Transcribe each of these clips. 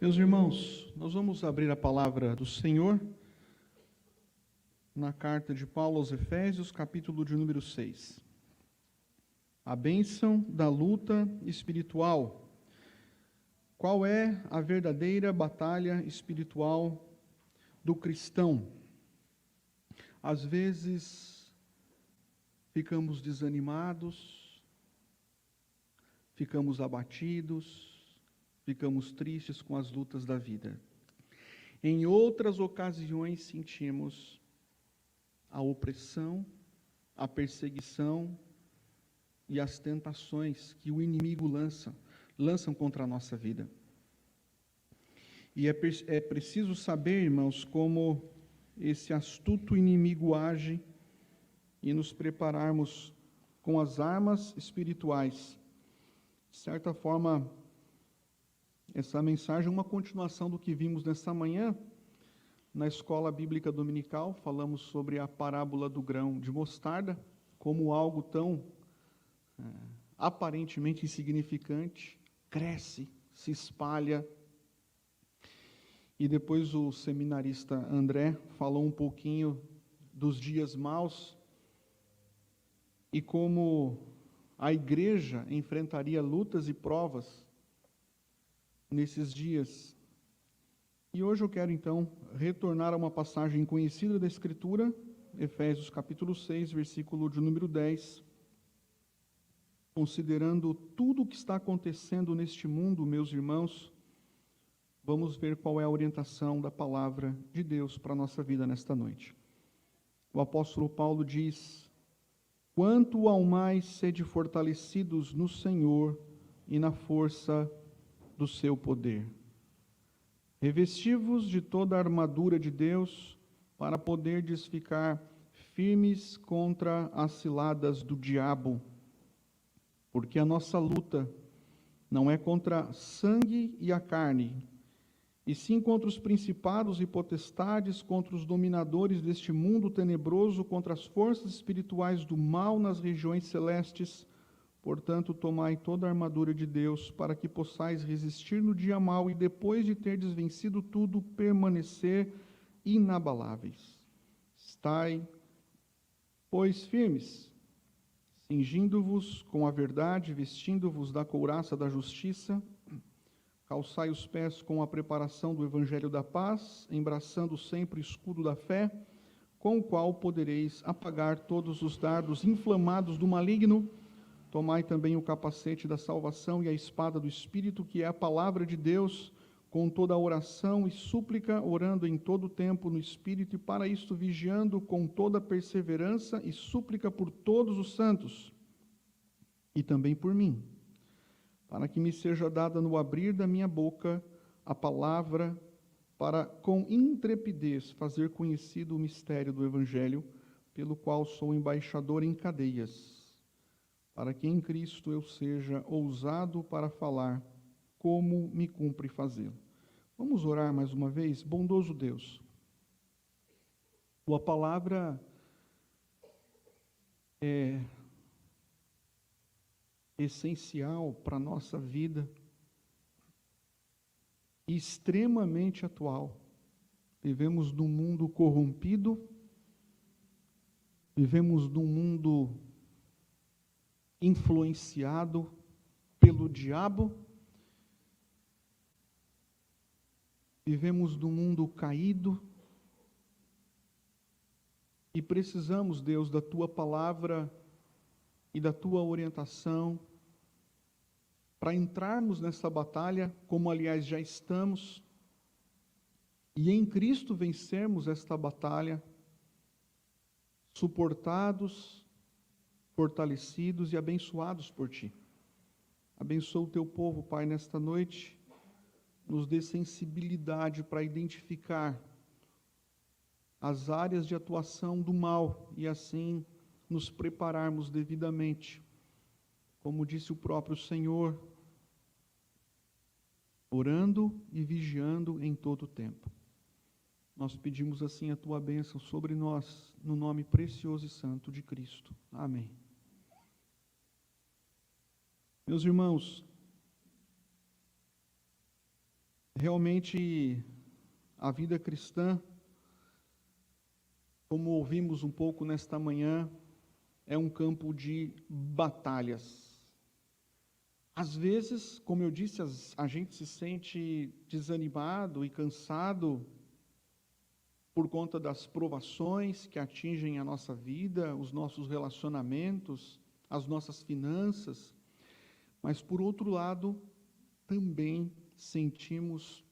Meus irmãos, nós vamos abrir a palavra do Senhor na carta de Paulo aos Efésios, capítulo de número 6. A bênção da luta espiritual. Qual é a verdadeira batalha espiritual do cristão? Às vezes, ficamos desanimados, ficamos abatidos, ficamos tristes com as lutas da vida. Em outras ocasiões, sentimos a opressão, a perseguição e as tentações que o inimigo lançam contra a nossa vida. E é preciso saber, irmãos, como esse astuto inimigo age e nos prepararmos com as armas espirituais. De certa forma, essa mensagem é uma continuação do que vimos nessa manhã na escola bíblica dominical. Falamos sobre a parábola do grão de mostarda, como algo tão aparentemente insignificante, cresce, se espalha. E depois o seminarista André falou um pouquinho dos dias maus e como a igreja enfrentaria lutas e provas nesses dias. E hoje eu quero então retornar a uma passagem conhecida da Escritura, Efésios capítulo 6, versículo de número 10. Considerando tudo o que está acontecendo neste mundo, meus irmãos, vamos ver qual é a orientação da palavra de Deus para a nossa vida nesta noite. O apóstolo Paulo diz: quanto ao mais sede fortalecidos no Senhor e na força do seu poder. Revesti-vos de toda a armadura de Deus, para poderdes ficar firmes contra as ciladas do diabo. Porque a nossa luta não é contra sangue e a carne, e sim contra os principados e potestades, contra os dominadores deste mundo tenebroso, contra as forças espirituais do mal nas regiões celestes. Portanto, tomai toda a armadura de Deus, para que possais resistir no dia mau e, depois de terdes vencido tudo, permanecer inabaláveis. Estai, pois, firmes, cingindo-vos com a verdade, vestindo-vos da couraça da justiça, calçai os pés com a preparação do evangelho da paz, embraçando sempre o escudo da fé, com o qual podereis apagar todos os dardos inflamados do maligno. Tomai também o capacete da salvação e a espada do Espírito, que é a palavra de Deus, com toda a oração e súplica, orando em todo o tempo no Espírito, e para isto vigiando com toda perseverança e súplica por todos os santos, e também por mim, para que me seja dada no abrir da minha boca a palavra, para com intrepidez fazer conhecido o mistério do Evangelho, pelo qual sou embaixador em cadeias, para que em Cristo eu seja ousado para falar, como me cumpre fazê-lo. Vamos orar mais uma vez? Bondoso Deus, tua palavra é essencial para a nossa vida, e extremamente atual. Vivemos num mundo corrompido, vivemos num mundo influenciado pelo diabo, vivemos num mundo caído e precisamos, Deus, da tua palavra e da tua orientação para entrarmos nessa batalha, como aliás já estamos, e em Cristo vencermos esta batalha, suportados, fortalecidos e abençoados por Ti. Abençoa o Teu povo, Pai, nesta noite, nos dê sensibilidade para identificar as áreas de atuação do mal e assim nos prepararmos devidamente, como disse o próprio Senhor, orando e vigiando em todo o tempo. Nós pedimos assim a Tua bênção sobre nós, no nome precioso e santo de Cristo. Amém. Meus irmãos, Realmente, a vida cristã, como ouvimos um pouco nesta manhã, é um campo de batalhas. Às vezes, como eu disse, a gente se sente desanimado e cansado por conta das provações que atingem a nossa vida, os nossos relacionamentos, as nossas finanças, mas por outro lado, também sentimos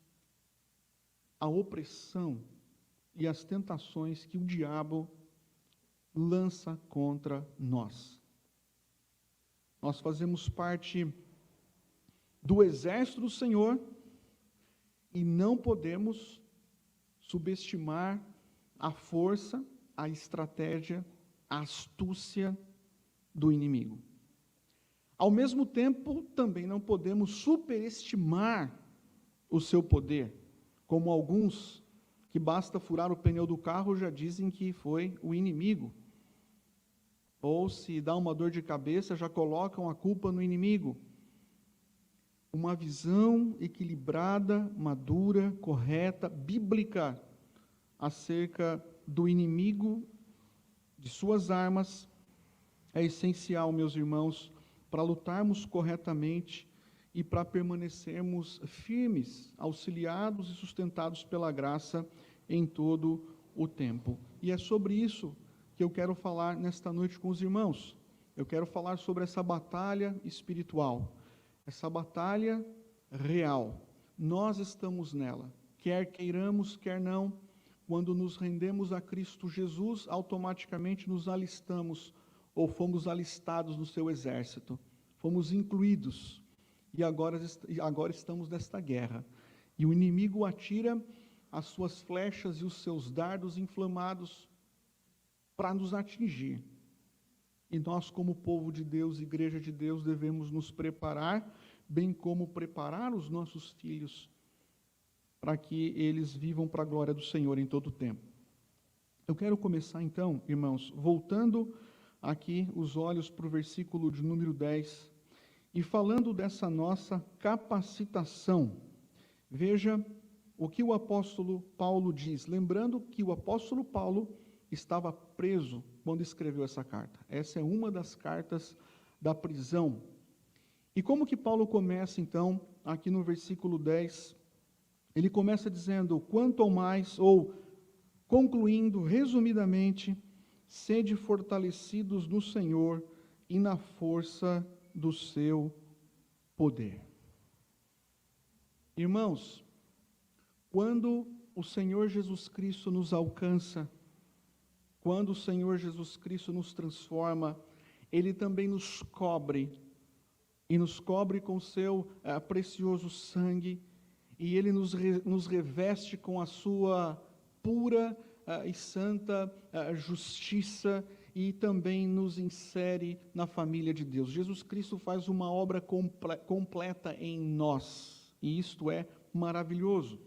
a opressão e as tentações que o diabo lança contra nós. Nós fazemos parte do exército do Senhor e não podemos subestimar a força, a estratégia, a astúcia do inimigo. Ao mesmo tempo, também não podemos superestimar o seu poder, como alguns que basta furar o pneu do carro já dizem que foi o inimigo. Ou se dá uma dor de cabeça, já colocam a culpa no inimigo. Uma visão equilibrada, madura, correta, bíblica, acerca do inimigo, de suas armas, é essencial, meus irmãos, para lutarmos corretamente e para permanecermos firmes, auxiliados e sustentados pela graça em todo o tempo. E é sobre isso que eu quero falar nesta noite com os irmãos. Eu quero falar sobre essa batalha espiritual, essa batalha real. Nós estamos nela, quer queiramos, quer não. Quando nos rendemos a Cristo Jesus, automaticamente nos alistamos, ou fomos alistados no seu exército, fomos incluídos, e agora estamos nesta guerra. E o inimigo atira as suas flechas e os seus dardos inflamados para nos atingir. E nós, como povo de Deus, igreja de Deus, devemos nos preparar, bem como preparar os nossos filhos, para que eles vivam para a glória do Senhor em todo o tempo. Eu quero começar então, irmãos, voltando aqui os olhos para o versículo de número 10, e falando dessa nossa capacitação. Veja o que o apóstolo Paulo diz, lembrando que o apóstolo Paulo estava preso quando escreveu essa carta. Essa é uma das cartas da prisão. E como que Paulo começa então, aqui no versículo 10, ele começa dizendo, quanto ao mais, ou concluindo resumidamente, sede fortalecidos no Senhor e na força do seu poder. Irmãos, quando o Senhor Jesus Cristo nos alcança, quando o Senhor Jesus Cristo nos transforma, Ele também nos cobre, e nos cobre com o seu precioso sangue, e Ele nos reveste com a sua pura e santa justiça, e também nos insere na família de Deus. Jesus Cristo faz uma obra completa em nós, e isto é maravilhoso.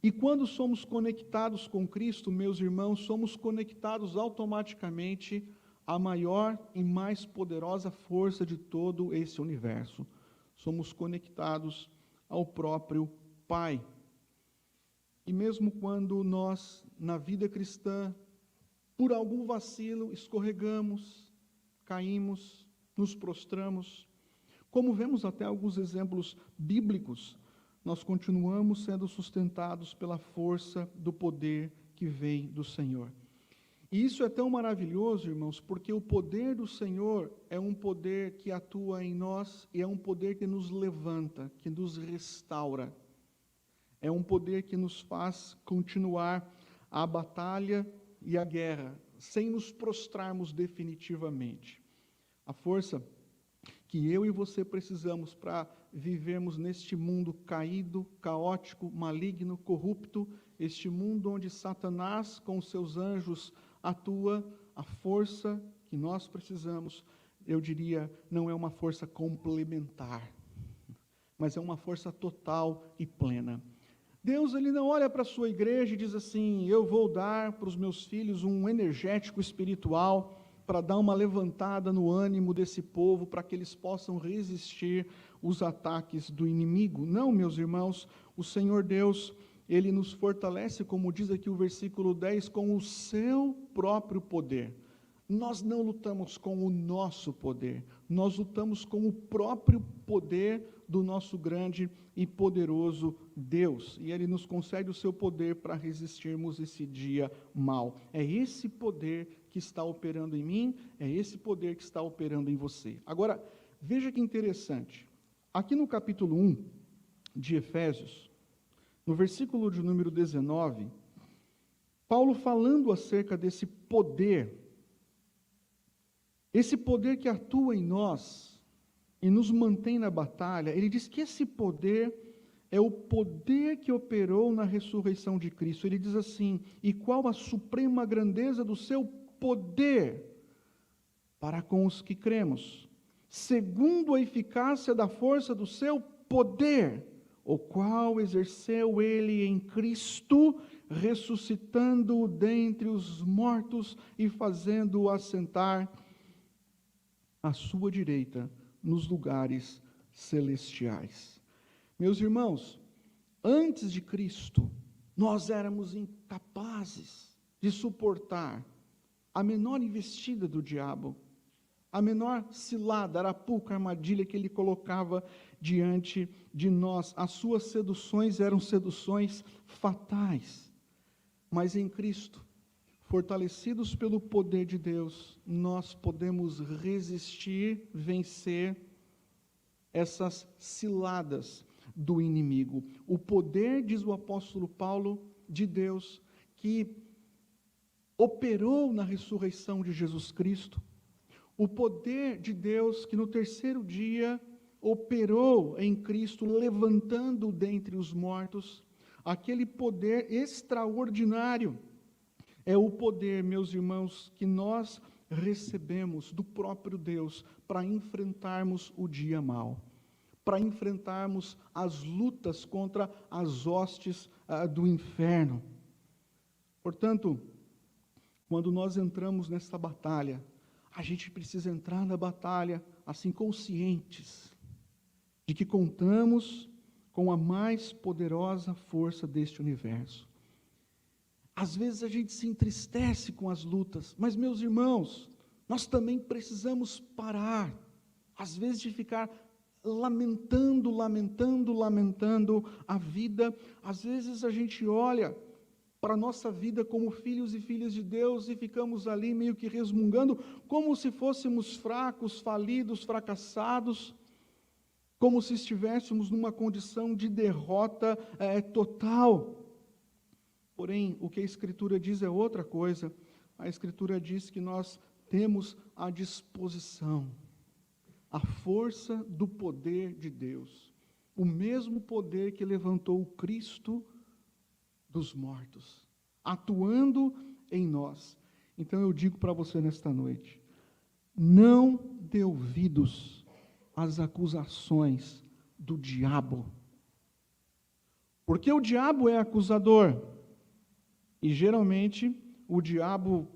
E quando somos conectados com Cristo, meus irmãos, somos conectados automaticamente à maior e mais poderosa força de todo esse universo. Somos conectados ao próprio Pai. E mesmo quando nós, na vida cristã, por algum vacilo, escorregamos, caímos, nos prostramos, como vemos até alguns exemplos bíblicos, nós continuamos sendo sustentados pela força do poder que vem do Senhor. E isso é tão maravilhoso, irmãos, porque o poder do Senhor é um poder que atua em nós e é um poder que nos levanta, que nos restaura. É um poder que nos faz continuar a batalha e a guerra, sem nos prostrarmos definitivamente. A força que eu e você precisamos para vivermos neste mundo caído, caótico, maligno, corrupto, este mundo onde Satanás com seus anjos atua, a força que nós precisamos, eu diria, não é uma força complementar, mas é uma força total e plena. Deus, Ele não olha para a sua igreja e diz assim, eu vou dar para os meus filhos um energético espiritual para dar uma levantada no ânimo desse povo, para que eles possam resistir os ataques do inimigo. Não, meus irmãos, o Senhor Deus, Ele nos fortalece, como diz aqui o versículo 10, com o seu próprio poder. Nós não lutamos com o nosso poder, nós lutamos com o próprio poder do nosso grande e poderoso Deus. E Ele nos concede o seu poder para resistirmos esse dia mau. É esse poder que está operando em mim, é esse poder que está operando em você. Agora, veja que interessante. Aqui no capítulo 1 de Efésios, no versículo de número 19, Paulo falando acerca desse poder, esse poder que atua em nós e nos mantém na batalha, ele diz que esse poder é o poder que operou na ressurreição de Cristo. Ele diz assim: e qual a suprema grandeza do seu poder para com os que cremos, segundo a eficácia da força do seu poder, o qual exerceu ele em Cristo, ressuscitando-o dentre os mortos e fazendo-o assentar à sua direita nos lugares celestiais. Meus irmãos, antes de Cristo, nós éramos incapazes de suportar a menor investida do diabo, a menor cilada, arapuca, armadilha que ele colocava diante de nós. As suas seduções eram seduções fatais. Mas em Cristo, fortalecidos pelo poder de Deus, nós podemos resistir, vencer essas ciladas do inimigo. O poder, diz o apóstolo Paulo, de Deus, que operou na ressurreição de Jesus Cristo, o poder de Deus que no terceiro dia operou em Cristo, levantando dentre os mortos, aquele poder extraordinário, é o poder, meus irmãos, que nós recebemos do próprio Deus para enfrentarmos o dia mau, para enfrentarmos as lutas contra as hostes do inferno. Portanto, quando nós entramos nessa batalha, a gente precisa entrar na batalha assim conscientes de que contamos com a mais poderosa força deste universo. Às vezes a gente se entristece com as lutas, mas, meus irmãos, nós também precisamos parar, às vezes, de ficar lamentando a vida. Às vezes a gente olha para a nossa vida como filhos e filhas de Deus e ficamos ali meio que resmungando, como se fôssemos fracos, falidos, fracassados, como se estivéssemos numa condição de derrota total. Porém, o que a Escritura diz é outra coisa. A Escritura diz que nós temos à disposição a força do poder de Deus, o mesmo poder que levantou o Cristo dos mortos, atuando em nós. Então eu digo para você nesta noite, não dê ouvidos às acusações do diabo, porque o diabo é acusador. E geralmente o diabo,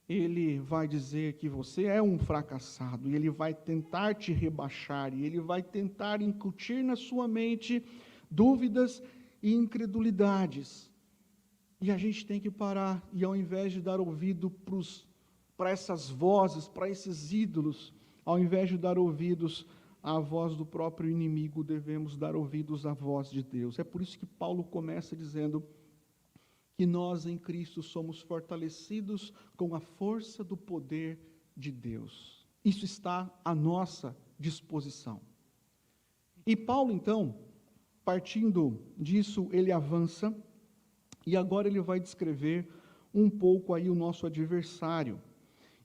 ele vai dizer que você é um fracassado, e ele vai tentar te rebaixar, e ele vai tentar incutir na sua mente dúvidas e incredulidades. E a gente tem que parar, e ao invés de dar ouvido para essas vozes, para esses ídolos, ao invés de dar ouvidos à voz do próprio inimigo, devemos dar ouvidos à voz de Deus. É por isso que Paulo começa dizendo que nós em Cristo somos fortalecidos com a força do poder de Deus. Isso está à nossa disposição. E Paulo, então, partindo disso, ele avança, e agora ele vai descrever um pouco aí o nosso adversário.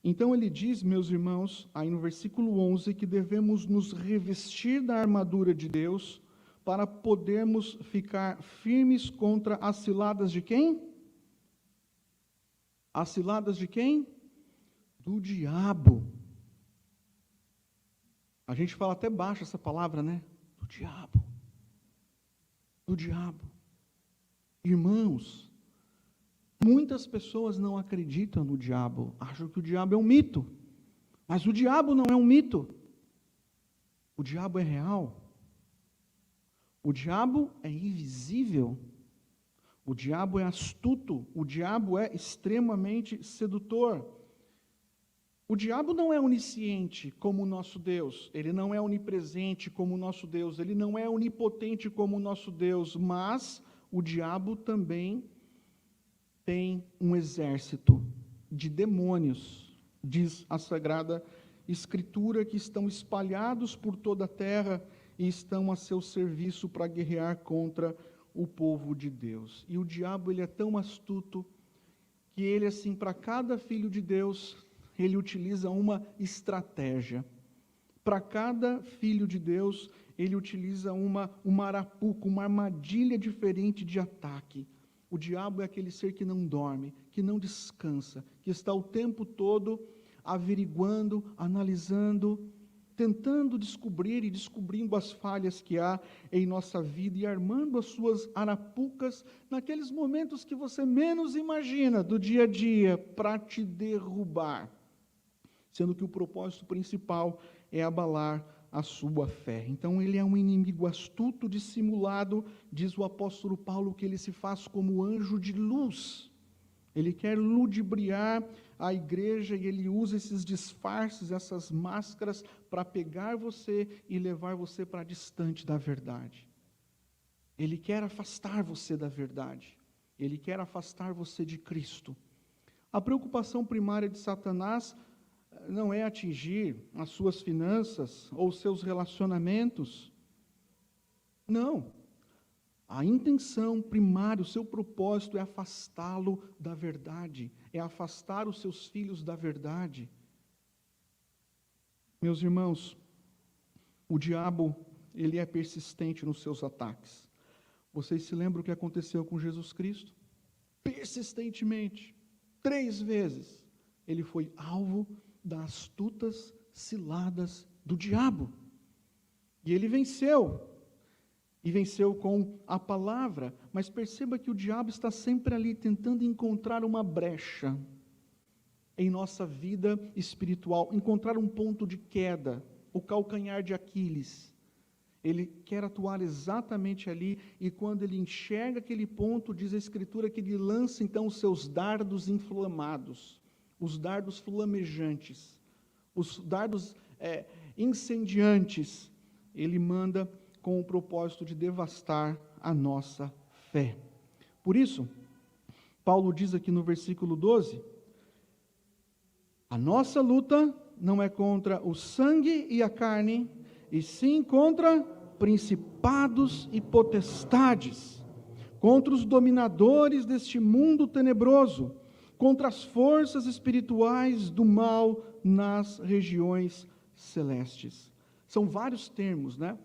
Então ele diz, meus irmãos, aí no versículo 11, que devemos nos revestir da armadura de Deus, para podermos ficar firmes contra as ciladas de quem? As ciladas de quem? Do diabo. A gente fala até baixo essa palavra, né? Do diabo. Do diabo. Irmãos, muitas pessoas não acreditam no diabo, acham que o diabo é um mito. Mas o diabo não é um mito. O diabo é real. O diabo é invisível. O diabo é astuto. O diabo é extremamente sedutor. O diabo não é onisciente como o nosso Deus. Ele não é onipresente como o nosso Deus. Ele não é onipotente como o nosso Deus. Mas o diabo também tem um exército de demônios, diz a Sagrada Escritura, que estão espalhados por toda a terra e estão a seu serviço para guerrear contra o povo de Deus. E o diabo, ele é tão astuto que ele, assim, para cada filho de Deus, ele utiliza uma estratégia. Para cada filho de Deus, ele utiliza uma arapuca, uma armadilha diferente de ataque. O diabo é aquele ser que não dorme, que não descansa, que está o tempo todo averiguando, analisando, tentando descobrir e descobrindo as falhas que há em nossa vida e armando as suas arapucas naqueles momentos que você menos imagina do dia a dia para te derrubar, sendo que o propósito principal é abalar a sua fé. Então ele é um inimigo astuto, dissimulado, diz o apóstolo Paulo que ele se faz como anjo de luz. Ele quer ludibriar a igreja e ele usa esses disfarces, essas máscaras, para pegar você e levar você para distante da verdade. Ele quer afastar você da verdade. Ele quer afastar você de Cristo. A preocupação primária de Satanás não é atingir as suas finanças ou seus relacionamentos. Não. A intenção primária, o seu propósito é afastá-lo da verdade, é afastar os seus filhos da verdade. Meus irmãos, o diabo, ele é persistente nos seus ataques. Vocês se lembram o que aconteceu com Jesus Cristo? Persistentemente, 3 vezes, ele foi alvo das astutas ciladas do diabo. E ele venceu. E venceu com a palavra. Mas perceba que o diabo está sempre ali tentando encontrar uma brecha em nossa vida espiritual, encontrar um ponto de queda, o calcanhar de Aquiles. Ele quer atuar exatamente ali, e quando ele enxerga aquele ponto, diz a Escritura que ele lança então os seus dardos inflamados, os dardos flamejantes, os dardos incendiantes. Ele manda com o propósito de devastar a nossa fé. Por isso, Paulo diz aqui no versículo 12, a nossa luta não é contra o sangue e a carne, e sim contra principados e potestades, contra os dominadores deste mundo tenebroso, contra as forças espirituais do mal nas regiões celestes. São vários termos, né?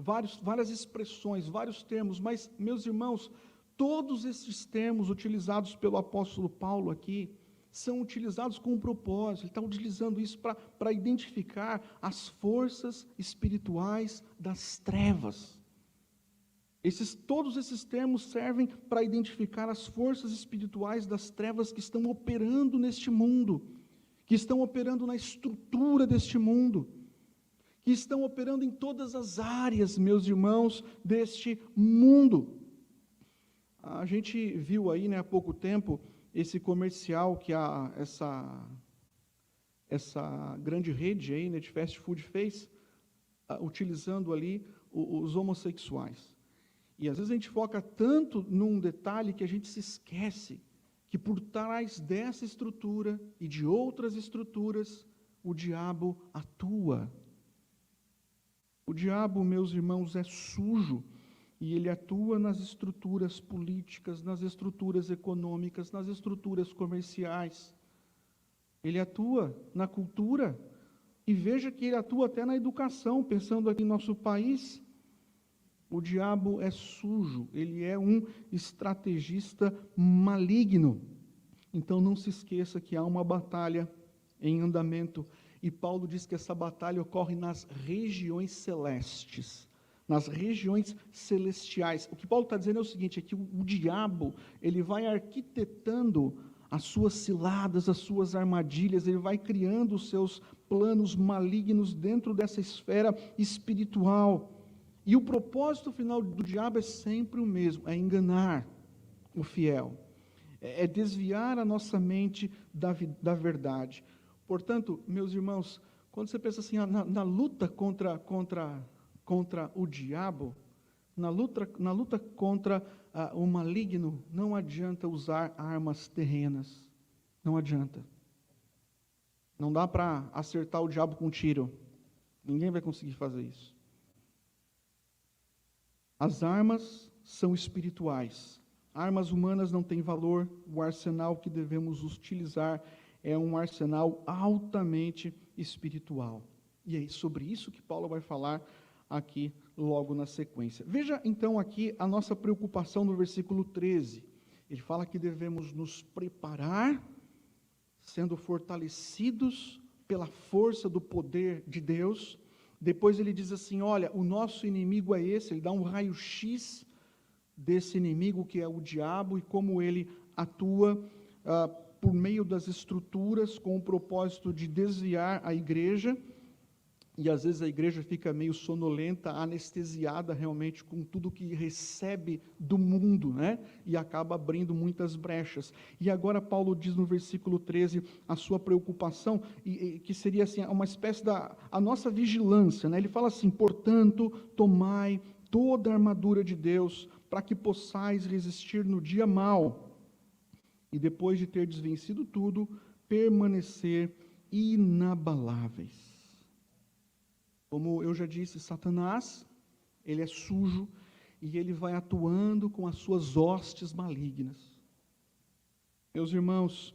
Várias expressões, vários termos, mas, meus irmãos, todos esses termos utilizados pelo apóstolo Paulo aqui, são utilizados com um propósito. Ele está utilizando isso para identificar as forças espirituais das trevas. Todos esses termos servem para identificar as forças espirituais das trevas que estão operando neste mundo, que estão operando na estrutura deste mundo, que estão operando em todas as áreas, meus irmãos, deste mundo. A gente viu aí, há pouco tempo, esse comercial que essa grande rede aí, de fast food fez, utilizando ali os homossexuais. E às vezes a gente foca tanto num detalhe que a gente se esquece que por trás dessa estrutura e de outras estruturas, o diabo atua. O diabo, meus irmãos, é sujo, e ele atua nas estruturas políticas, nas estruturas econômicas, nas estruturas comerciais. Ele atua na cultura, e veja que ele atua até na educação, pensando aqui em nosso país. O diabo é sujo, ele é um estrategista maligno. Então não se esqueça que há uma batalha em andamento, e Paulo diz que essa batalha ocorre nas regiões celestes, nas regiões celestiais. O que Paulo está dizendo é o seguinte, é que o diabo, ele vai arquitetando as suas ciladas, as suas armadilhas, ele vai criando os seus planos malignos dentro dessa esfera espiritual. E o propósito final do diabo é sempre o mesmo, é enganar o fiel, é desviar a nossa mente da verdade. Portanto, meus irmãos, quando você pensa assim, na luta contra o diabo, na luta contra o maligno, não adianta usar armas terrenas, não adianta. Não dá para acertar o diabo com um tiro, ninguém vai conseguir fazer isso. As armas são espirituais. Armas humanas não têm valor. O arsenal que devemos utilizar é um arsenal altamente espiritual. E é sobre isso que Paulo vai falar aqui logo na sequência. Veja então aqui a nossa preocupação no versículo 13. Ele fala que devemos nos preparar, sendo fortalecidos pela força do poder de Deus. Depois ele diz assim, olha, o nosso inimigo é esse, ele dá um raio-x desse inimigo que é o diabo e como ele atua por meio das estruturas com o propósito de desviar a igreja, e às vezes a igreja fica meio sonolenta, anestesiada realmente com tudo que recebe do mundo, né? E acaba abrindo muitas brechas. E agora Paulo diz no versículo 13 a sua preocupação, que seria assim, uma espécie a nossa vigilância, né? Ele fala assim, portanto, tomai toda a armadura de Deus, para que possais resistir no dia mau, e depois de ter vencido tudo, permanecer inabaláveis. Como eu já disse, Satanás, ele é sujo e ele vai atuando com as suas hostes malignas. Meus irmãos,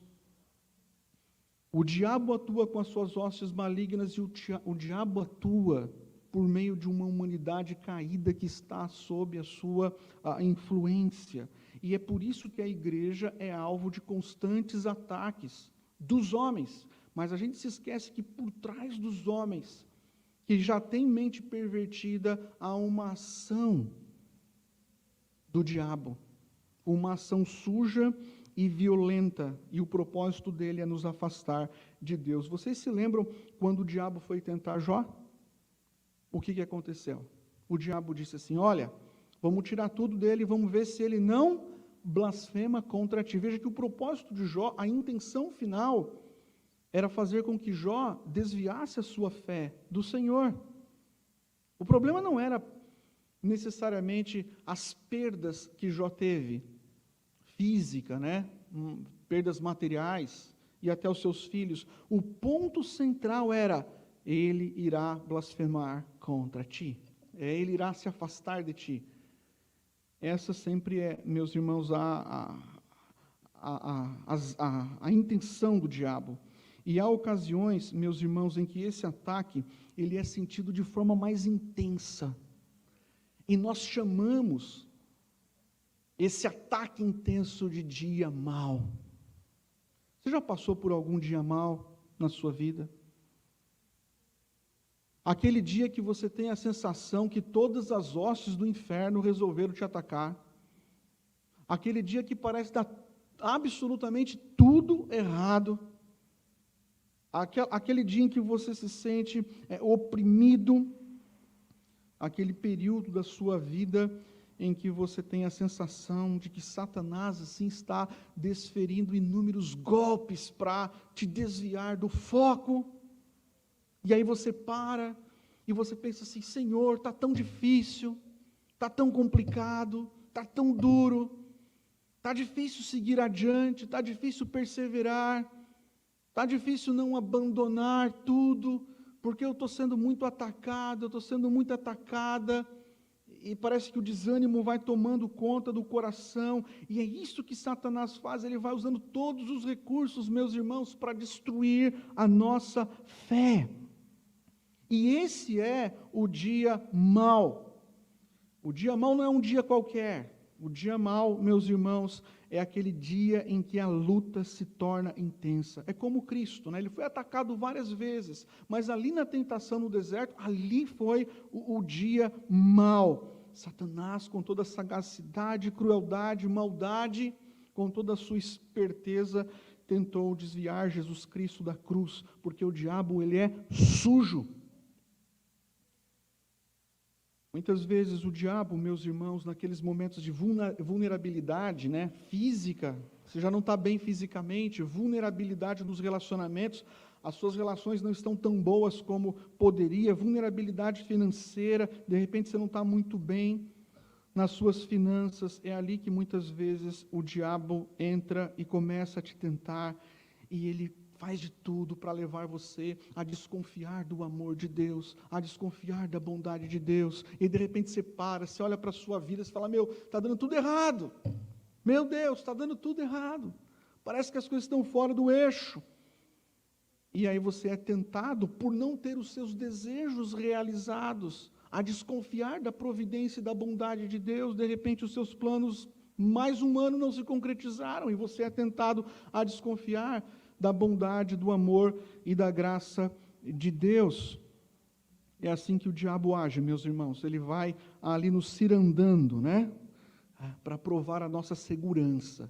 o diabo atua com as suas hostes malignas e o diabo atua por meio de uma humanidade caída que está sob a sua influência. E é por isso que a igreja é alvo de constantes ataques dos homens. Mas a gente se esquece que por trás dos homens, que já tem mente pervertida, há uma ação do diabo, uma ação suja e violenta, e o propósito dele é nos afastar de Deus. Vocês se lembram quando o diabo foi tentar Jó? O que aconteceu? O diabo disse assim, olha, vamos tirar tudo dele, vamos ver se ele não blasfema contra ti. Veja que o propósito de Jó, a intenção final, era fazer com que Jó desviasse a sua fé do Senhor. O problema não era necessariamente as perdas que Jó teve, física, né? Perdas materiais e até os seus filhos. O ponto central era, ele irá blasfemar contra ti. Ele irá se afastar de ti. Essa sempre é, meus irmãos, a intenção do diabo. E há ocasiões, meus irmãos, em que esse ataque, ele é sentido de forma mais intensa. E nós chamamos esse ataque intenso de dia mau. Você já passou por algum dia mau na sua vida? Aquele dia que você tem a sensação que todas as hostes do inferno resolveram te atacar. Aquele dia que parece dar absolutamente tudo errado. Aquele dia em que você se sente oprimido, aquele período da sua vida em que você tem a sensação de que Satanás assim está desferindo inúmeros golpes para te desviar do foco, e aí você para e você pensa assim, Senhor, está tão difícil, está tão complicado, está tão duro, está difícil seguir adiante, está difícil perseverar, está difícil não abandonar tudo, porque eu estou sendo muito atacado, eu estou sendo muito atacada, e parece que o desânimo vai tomando conta do coração, e é isso que Satanás faz, ele vai usando todos os recursos, meus irmãos, para destruir a nossa fé. E esse é o dia mau. O dia mau não é um dia qualquer. O dia mau, meus irmãos, é aquele dia em que a luta se torna intensa. É como Cristo, né? Ele foi atacado várias vezes, mas ali na tentação no deserto, ali foi o dia mau. Satanás, com toda a sagacidade, crueldade, maldade, com toda a sua esperteza, tentou desviar Jesus Cristo da cruz, porque o diabo, ele é sujo. Muitas vezes o diabo, meus irmãos, naqueles momentos de vulnerabilidade, né, física, você já não está bem fisicamente, vulnerabilidade nos relacionamentos, as suas relações não estão tão boas como poderia, vulnerabilidade financeira, de repente você não está muito bem nas suas finanças, é ali que muitas vezes o diabo entra e começa a te tentar, e ele faz de tudo para levar você a desconfiar do amor de Deus, a desconfiar da bondade de Deus, e de repente você para, você olha para a sua vida e fala, está dando tudo errado, meu Deus, está dando tudo errado, parece que as coisas estão fora do eixo, e aí você é tentado por não ter os seus desejos realizados, a desconfiar da providência e da bondade de Deus, de repente os seus planos mais humanos não se concretizaram, e você é tentado a desconfiar da bondade, do amor e da graça de Deus. É assim que o diabo age, meus irmãos, ele vai ali nos cirandando, né? Para provar a nossa segurança,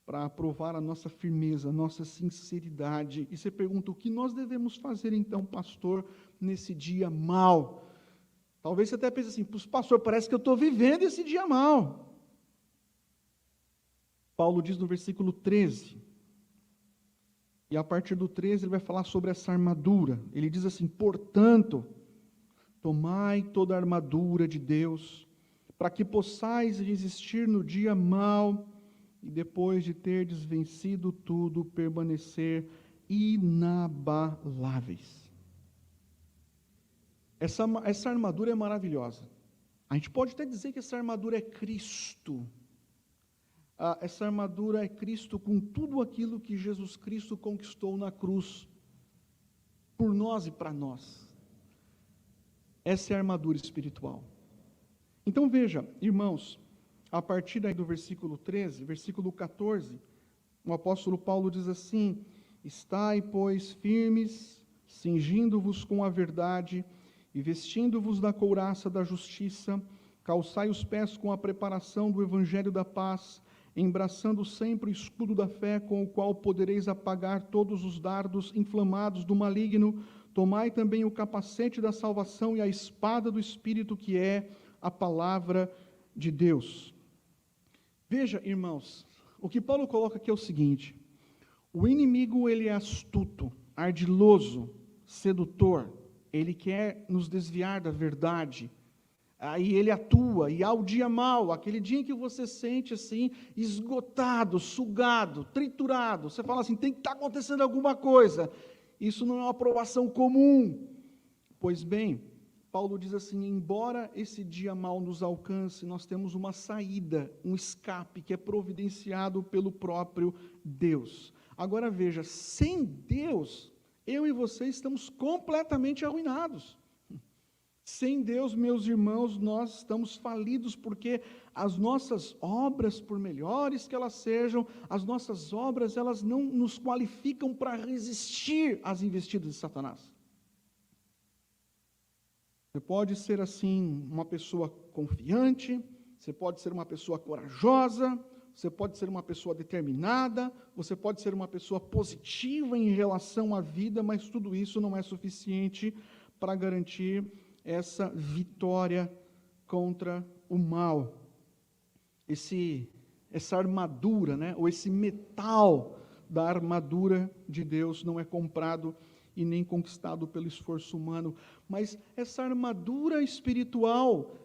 para provar a nossa firmeza, a nossa sinceridade. E você pergunta, o que nós devemos fazer então, pastor, nesse dia mau? Talvez você até pense assim, pastor, parece que eu estou vivendo esse dia mau. Paulo diz no versículo 13, e a partir do 13 ele vai falar sobre essa armadura. Ele diz assim, portanto, tomai toda a armadura de Deus, para que possais resistir no dia mau, e depois de terdes vencido tudo, permanecer inabaláveis. Essa armadura é maravilhosa. A gente pode até dizer que essa armadura é Cristo. Essa armadura é Cristo com tudo aquilo que Jesus Cristo conquistou na cruz, por nós e para nós. Essa é a armadura espiritual. Então veja, irmãos, a partir daí do versículo 13, versículo 14, o apóstolo Paulo diz assim, estai, pois, firmes, cingindo-vos com a verdade, e vestindo-vos da couraça da justiça, calçai os pés com a preparação do evangelho da paz, embraçando sempre o escudo da fé, com o qual podereis apagar todos os dardos inflamados do maligno, tomai também o capacete da salvação e a espada do Espírito, que é a palavra de Deus. Veja, irmãos, o que Paulo coloca aqui é o seguinte, o inimigo ele é astuto, ardiloso, sedutor, ele quer nos desviar da verdade, aí ele atua, e há o dia mau, aquele dia em que você sente assim, esgotado, sugado, triturado, você fala assim, tem que estar acontecendo alguma coisa, isso não é uma aprovação comum, pois bem, Paulo diz assim, embora esse dia mau nos alcance, nós temos uma saída, um escape, que é providenciado pelo próprio Deus. Agora veja, sem Deus, eu e você estamos completamente arruinados. Sem Deus, meus irmãos, nós estamos falidos, porque as nossas obras, por melhores que elas sejam, as nossas obras, elas não nos qualificam para resistir às investidas de Satanás. Você pode ser assim, uma pessoa confiante, você pode ser uma pessoa corajosa, você pode ser uma pessoa determinada, você pode ser uma pessoa positiva em relação à vida, mas tudo isso não é suficiente para garantir essa vitória contra o mal. Essa armadura, né, ou esse metal da armadura de Deus não é comprado e nem conquistado pelo esforço humano, mas essa armadura espiritual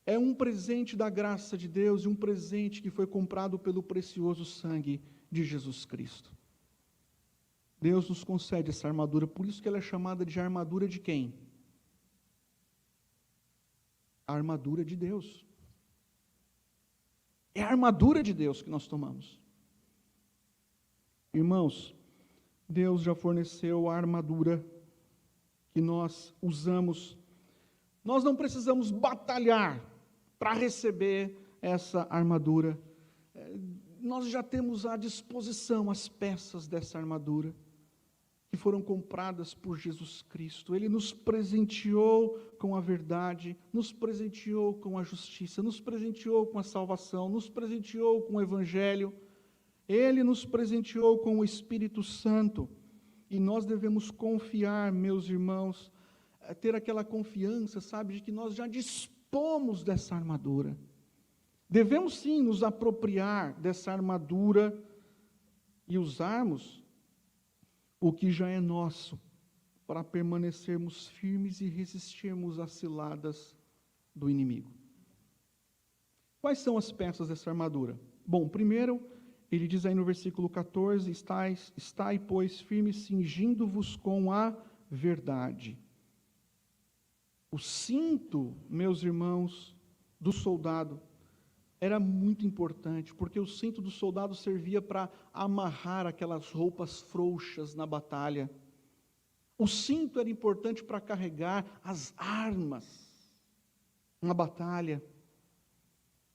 é um presente da graça de Deus e um presente que foi comprado pelo precioso sangue de Jesus Cristo. Deus nos concede essa armadura, por isso que ela é chamada de armadura de quem? A armadura de Deus. É a armadura de Deus que nós tomamos. Irmãos, Deus já forneceu a armadura que nós usamos. Nós não precisamos batalhar para receber essa armadura. Nós já temos à disposição as peças dessa armadura, que foram compradas por Jesus Cristo. Ele nos presenteou com a verdade, nos presenteou com a justiça, nos presenteou com a salvação, nos presenteou com o Evangelho. Ele nos presenteou com o Espírito Santo, e nós devemos confiar, meus irmãos, ter aquela confiança, sabe, de que nós já dispomos dispomos dessa armadura. Devemos sim nos apropriar dessa armadura e usarmos o que já é nosso, para permanecermos firmes e resistirmos às ciladas do inimigo. Quais são as peças dessa armadura? Bom, primeiro, ele diz aí no versículo 14, estai, pois, firmes, cingindo-vos com a verdade. O cinto, meus irmãos, do soldado, era muito importante, porque o cinto do soldado servia para amarrar aquelas roupas frouxas na batalha. O cinto era importante para carregar as armas na batalha.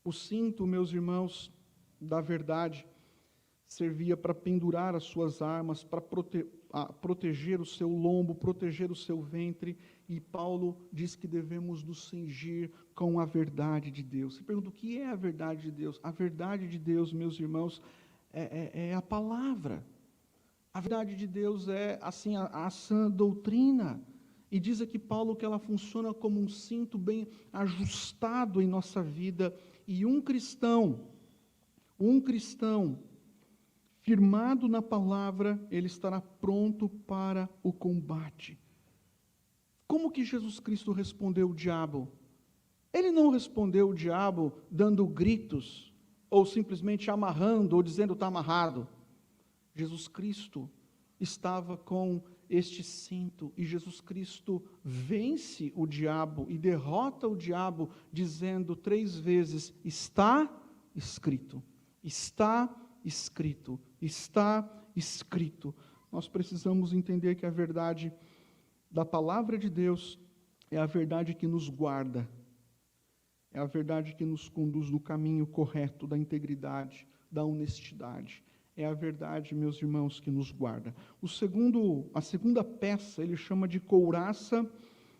O cinto, meus irmãos, da verdade, servia para pendurar as suas armas, para proteger o seu lombo, proteger o seu ventre, e Paulo diz que devemos nos cingir com a verdade de Deus. Você pergunta, o que é a verdade de Deus? A verdade de Deus, meus irmãos, é a palavra. A verdade de Deus é, assim, a sã doutrina. E diz aqui Paulo que ela funciona como um cinto bem ajustado em nossa vida, e um cristão, firmado na palavra, ele estará pronto para o combate. Como que Jesus Cristo respondeu o diabo? Ele não respondeu o diabo dando gritos, ou simplesmente amarrando, ou dizendo está amarrado. Jesus Cristo estava com este cinto, e Jesus Cristo vence o diabo e derrota o diabo, dizendo 3 vezes, está escrito, está escrito, está escrito. Nós precisamos entender que a verdade da palavra de Deus é a verdade que nos guarda, é a verdade que nos conduz no caminho correto da integridade, da honestidade. É a verdade, meus irmãos, que nos guarda. A segunda peça, ele chama de couraça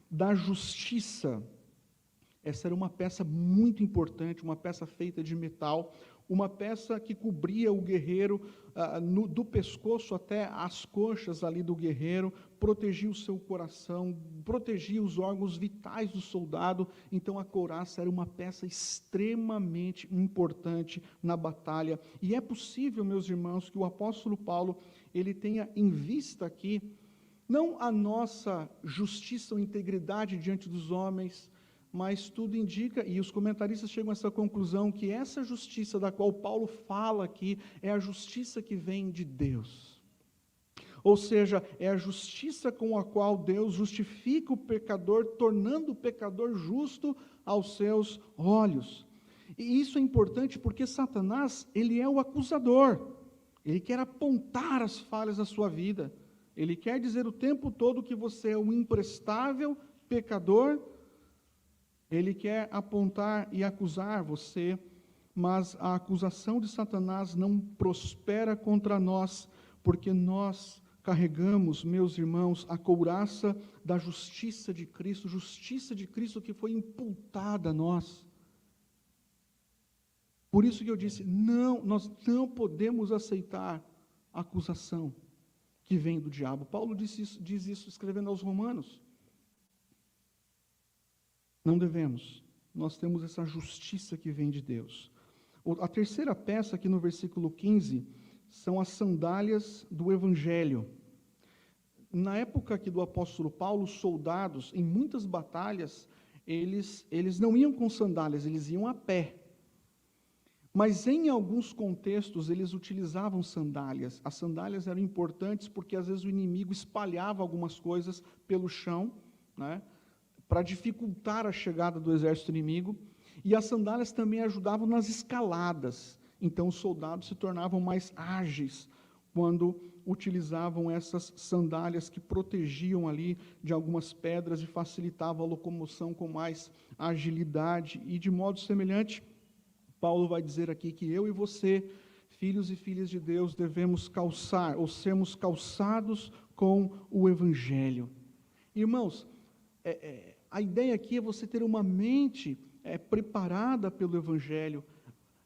da justiça. Essa era uma peça muito importante, uma peça feita de metal, uma peça que cobria o guerreiro do pescoço até as coxas ali do guerreiro, protegia o seu coração, protegia os órgãos vitais do soldado. Então a couraça era uma peça extremamente importante na batalha. E é possível, meus irmãos, que o apóstolo Paulo, ele tenha em vista aqui, não a nossa justiça ou integridade diante dos homens, mas tudo indica, e os comentaristas chegam a essa conclusão, que essa justiça da qual Paulo fala aqui, é a justiça que vem de Deus. Ou seja, é a justiça com a qual Deus justifica o pecador, tornando o pecador justo aos seus olhos. E isso é importante porque Satanás, ele é o acusador. Ele quer apontar as falhas da sua vida. Ele quer dizer o tempo todo que você é um imprestável pecador. Ele quer apontar e acusar você, mas a acusação de Satanás não prospera contra nós, porque nós carregamos, meus irmãos, a couraça da justiça de Cristo que foi imputada a nós. Por isso que eu disse, nós não podemos aceitar a acusação que vem do diabo. Paulo diz isso escrevendo aos Romanos. Não devemos. Nós temos essa justiça que vem de Deus. A terceira peça, aqui no versículo 15, são as sandálias do Evangelho. Na época aqui do apóstolo Paulo, os soldados, em muitas batalhas, eles não iam com sandálias, eles iam a pé. Mas em alguns contextos, eles utilizavam sandálias. As sandálias eram importantes porque às vezes o inimigo espalhava algumas coisas pelo chão, né, para dificultar a chegada do exército inimigo, e as sandálias também ajudavam nas escaladas. Então os soldados se tornavam mais ágeis quando utilizavam essas sandálias que protegiam ali de algumas pedras e facilitavam a locomoção com mais agilidade. E de modo semelhante, Paulo vai dizer aqui que eu e você, filhos e filhas de Deus, devemos calçar, ou sermos calçados com o Evangelho. Irmãos, a ideia aqui é você ter uma mente preparada pelo Evangelho.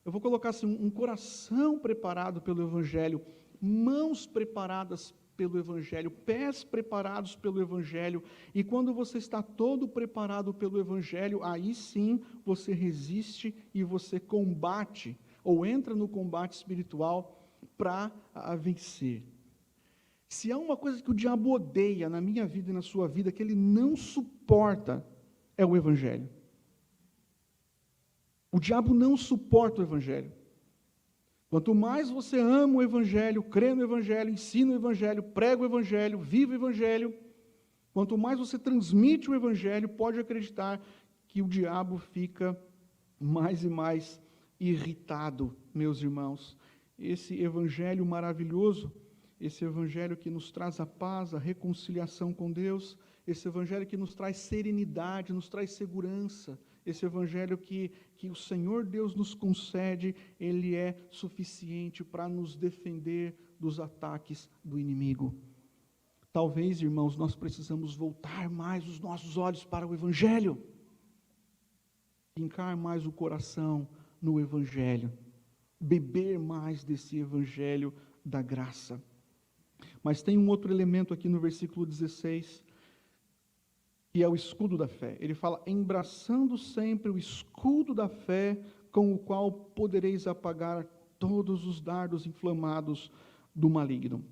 Eu vou colocar assim, um coração preparado pelo Evangelho, mãos preparadas pelo Evangelho, pés preparados pelo Evangelho. E quando você está todo preparado pelo Evangelho, aí sim você resiste e você combate, ou entra no combate espiritual para vencer. Se há uma coisa que o diabo odeia na minha vida e na sua vida, que ele não suporta, é o Evangelho. O diabo não suporta o Evangelho. Quanto mais você ama o Evangelho, crê no Evangelho, ensina o Evangelho, prega o Evangelho, vive o Evangelho, quanto mais você transmite o Evangelho, pode acreditar que o diabo fica mais e mais irritado, meus irmãos. Esse Evangelho maravilhoso, esse Evangelho que nos traz a paz, a reconciliação com Deus, esse Evangelho que nos traz serenidade, nos traz segurança, esse Evangelho que o Senhor Deus nos concede, ele é suficiente para nos defender dos ataques do inimigo. Talvez, irmãos, nós precisamos voltar mais os nossos olhos para o Evangelho, fincar mais o coração no Evangelho, beber mais desse Evangelho da graça. Mas tem um outro elemento aqui no versículo 16, que é o escudo da fé. Ele fala, embraçando sempre o escudo da fé, com o qual podereis apagar todos os dardos inflamados do maligno.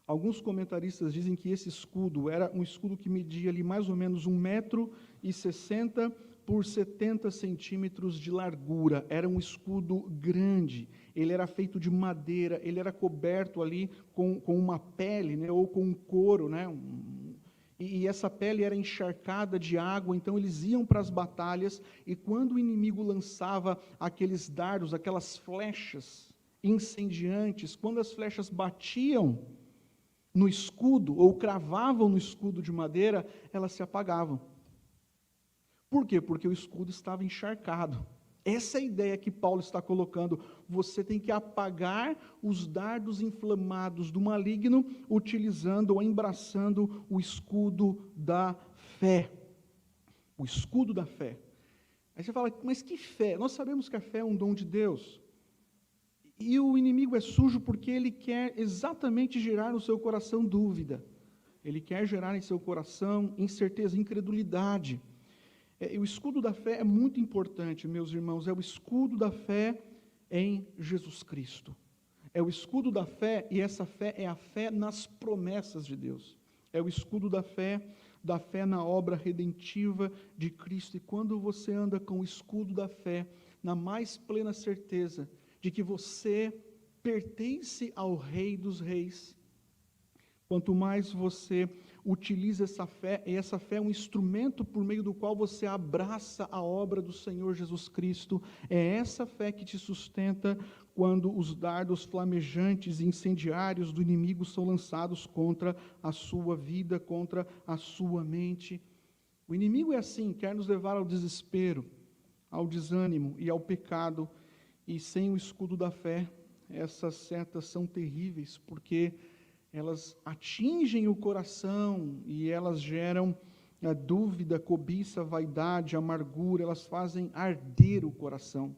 Alguns comentaristas dizem que esse escudo era um escudo que media ali mais ou menos 1,60 m por 70 centímetros de largura. Era um escudo grande, ele era feito de madeira, ele era coberto ali com uma pele, né, ou com um couro, né, e essa pele era encharcada de água, então eles iam para as batalhas, e quando o inimigo lançava aqueles dardos, aquelas flechas incendiantes, quando as flechas batiam no escudo, ou cravavam no escudo de madeira, elas se apagavam. Por quê? Porque o escudo estava encharcado. Essa é a ideia que Paulo está colocando. Você tem que apagar os dardos inflamados do maligno, utilizando ou embraçando o escudo da fé. O escudo da fé. Aí você fala, mas que fé? Nós sabemos que a fé é um dom de Deus. E o inimigo é sujo porque ele quer exatamente gerar no seu coração dúvida. Ele quer gerar em seu coração incerteza, incredulidade. O escudo da fé é muito importante, meus irmãos, é o escudo da fé em Jesus Cristo. É o escudo da fé, e essa fé é a fé nas promessas de Deus. É o escudo da fé na obra redentiva de Cristo. E quando você anda com o escudo da fé, na mais plena certeza de que você pertence ao Rei dos Reis, quanto mais você utiliza essa fé, e essa fé é um instrumento por meio do qual você abraça a obra do Senhor Jesus Cristo, é essa fé que te sustenta quando os dardos flamejantes e incendiários do inimigo são lançados contra a sua vida, contra a sua mente. O inimigo é assim, quer nos levar ao desespero, ao desânimo e ao pecado, e sem o escudo da fé, essas setas são terríveis, porque elas atingem o coração e elas geram a dúvida, cobiça, vaidade, amargura, elas fazem arder o coração.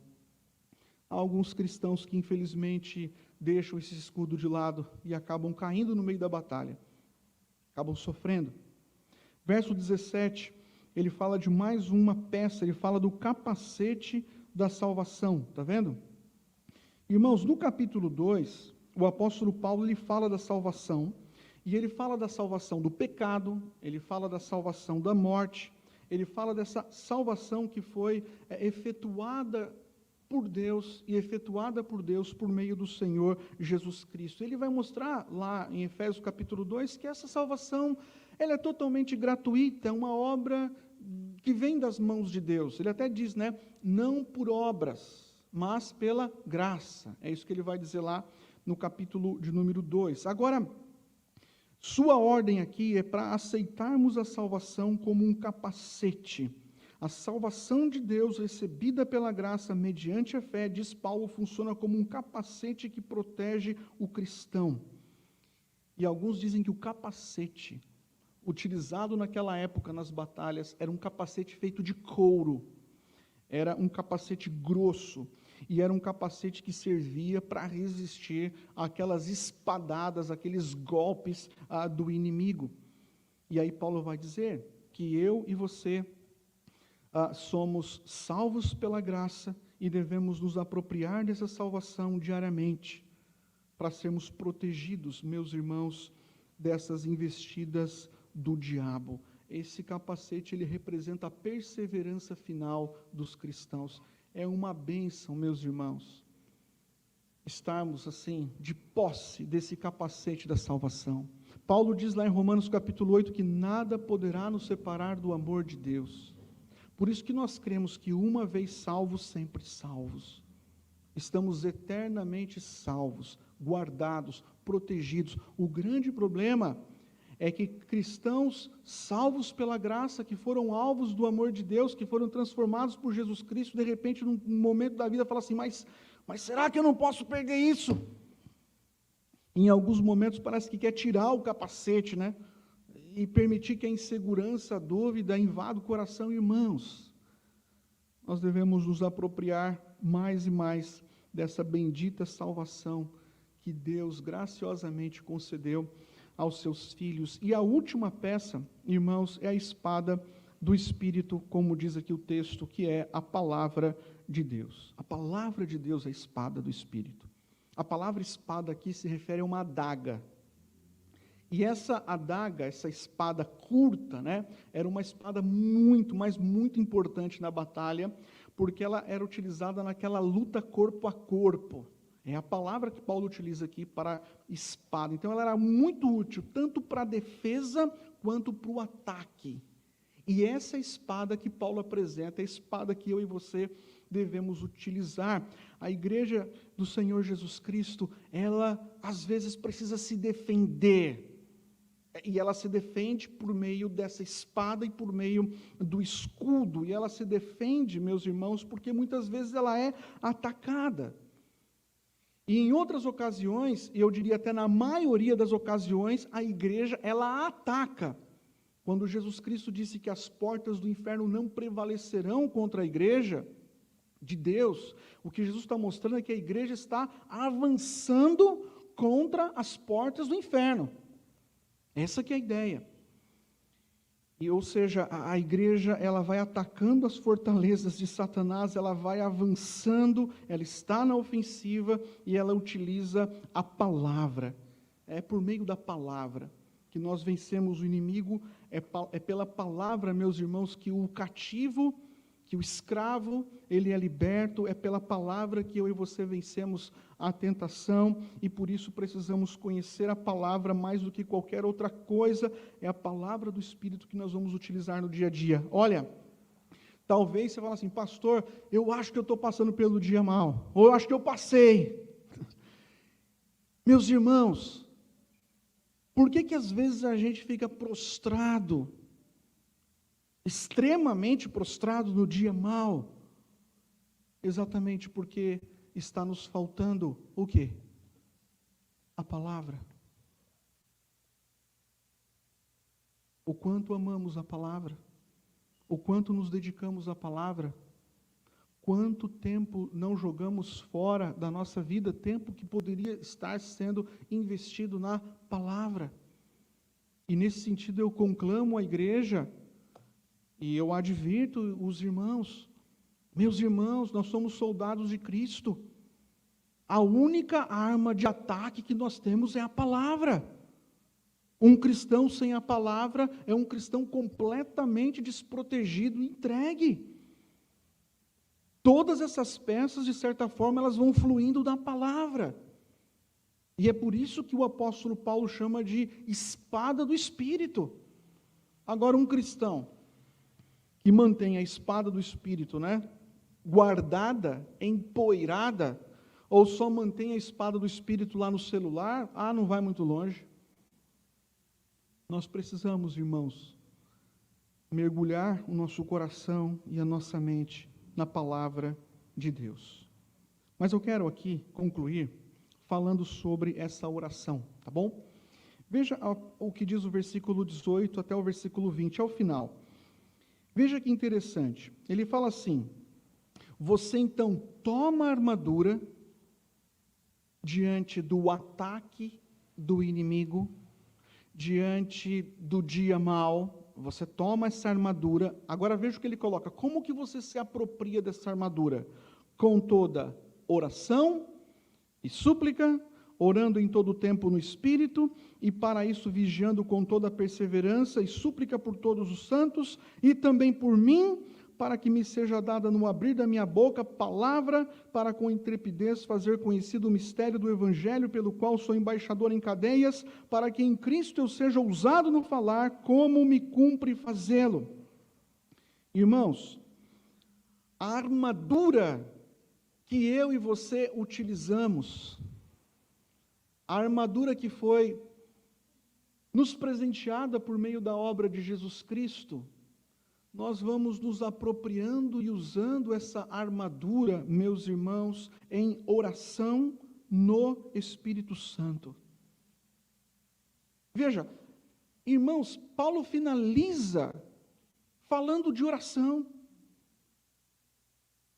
Há alguns cristãos que infelizmente deixam esse escudo de lado e acabam caindo no meio da batalha, acabam sofrendo. Verso 17, ele fala de mais uma peça, ele fala do capacete da salvação, está vendo? Irmãos, no capítulo 2, o apóstolo Paulo, ele fala da salvação, e ele fala da salvação do pecado, ele fala da salvação da morte, ele fala dessa salvação que foi efetuada por Deus, e efetuada por Deus por meio do Senhor Jesus Cristo. Ele vai mostrar lá em Efésios capítulo 2, que essa salvação, ela é totalmente gratuita, é uma obra que vem das mãos de Deus. Ele até diz, né, não por obras, mas pela graça. É isso que ele vai dizer lá no capítulo de número 2. Agora, sua ordem aqui é para aceitarmos a salvação como um capacete. A salvação de Deus recebida pela graça mediante a fé, diz Paulo, funciona como um capacete que protege o cristão. E alguns dizem que o capacete utilizado naquela época nas batalhas era um capacete feito de couro. Era um capacete grosso. E era um capacete que servia para resistir àquelas espadadas, aqueles golpes do inimigo. E aí Paulo vai dizer que eu e você somos salvos pela graça e devemos nos apropriar dessa salvação diariamente, para sermos protegidos, meus irmãos, dessas investidas do diabo. Esse capacete, ele representa a perseverança final dos cristãos. É uma bênção, meus irmãos, estarmos assim, de posse desse capacete da salvação. Paulo diz lá em Romanos capítulo 8 que nada poderá nos separar do amor de Deus. Por isso que nós cremos que uma vez salvos, sempre salvos. Estamos eternamente salvos, guardados, protegidos. O grande problema é que cristãos salvos pela graça, que foram alvos do amor de Deus, que foram transformados por Jesus Cristo, de repente, num momento da vida, falam assim, mas será que eu não posso perder isso? Em alguns momentos parece que quer tirar o capacete, né? E permitir que a insegurança, a dúvida invada o coração. Irmãos, nós devemos nos apropriar mais e mais dessa bendita salvação que Deus graciosamente concedeu aos seus filhos. E a última peça, irmãos, é a espada do Espírito, como diz aqui o texto, que é a palavra de Deus. A palavra de Deus é a espada do Espírito. A palavra espada aqui se refere a uma adaga. E essa adaga, essa espada curta, né, era uma espada muito, mas muito importante na batalha, porque ela era utilizada naquela luta corpo a corpo. É a palavra que Paulo utiliza aqui para espada. Então ela era muito útil, tanto para a defesa quanto para o ataque. E essa espada que Paulo apresenta, é a espada que eu e você devemos utilizar. A igreja do Senhor Jesus Cristo, ela às vezes precisa se defender. E ela se defende por meio dessa espada e por meio do escudo. E ela se defende, meus irmãos, porque muitas vezes ela é atacada. E em outras ocasiões, eu diria até na maioria das ocasiões, a igreja, ela ataca. Quando Jesus Cristo disse que as portas do inferno não prevalecerão contra a igreja de Deus, o que Jesus está mostrando é que a igreja está avançando contra as portas do inferno. Essa que é a ideia. E, ou seja, a igreja, ela vai atacando as fortalezas de Satanás, ela vai avançando, ela está na ofensiva e ela utiliza a palavra. É por meio da palavra que nós vencemos o inimigo, é pela palavra, meus irmãos, que o cativo, que o escravo, ele é liberto, é pela palavra que eu e você vencemos a tentação, e por isso precisamos conhecer a palavra mais do que qualquer outra coisa. É a palavra do Espírito que nós vamos utilizar no dia a dia. Olha, talvez você fale assim, pastor, eu acho que eu estou passando pelo dia mal, ou eu acho que eu passei. Meus irmãos, por que às vezes a gente fica prostrado, extremamente prostrado no dia mal? Exatamente porque está nos faltando o quê? A palavra. O quanto amamos a palavra, o quanto nos dedicamos à palavra, quanto tempo não jogamos fora da nossa vida, tempo que poderia estar sendo investido na palavra. E nesse sentido eu conclamo a igreja, e eu advirto os irmãos, meus irmãos, nós somos soldados de Cristo. A única arma de ataque que nós temos é a palavra. Um cristão sem a palavra é um cristão completamente desprotegido, entregue. Todas essas peças, de certa forma, elas vão fluindo da palavra. E é por isso que o apóstolo Paulo chama de espada do Espírito. Agora, um cristão que mantém a espada do Espírito, né, guardada, empoeirada, ou só mantém a espada do Espírito lá no celular, não vai muito longe. Nós precisamos, irmãos, mergulhar o nosso coração e a nossa mente na palavra de Deus. Mas eu quero aqui concluir falando sobre essa oração, tá bom? Veja o que diz o versículo 18 até o versículo 20, ao final. Veja que interessante, ele fala assim, Você então toma a armadura diante do ataque do inimigo, diante do dia mau, você toma essa armadura. Agora veja o que ele coloca: como que você se apropria dessa armadura? Com toda oração e súplica, orando em todo o tempo no Espírito, e para isso vigiando com toda perseverança e súplica por todos os santos, e também por mim, para que me seja dada no abrir da minha boca palavra, para com intrepidez fazer conhecido o mistério do Evangelho, pelo qual sou embaixador em cadeias, para que em Cristo eu seja ousado no falar, como me cumpre fazê-lo. Irmãos, a armadura que eu e você utilizamos, a armadura que foi nos presenteada por meio da obra de Jesus Cristo, nós vamos nos apropriando e usando essa armadura, meus irmãos, em oração no Espírito Santo. Veja, irmãos, Paulo finaliza falando de oração.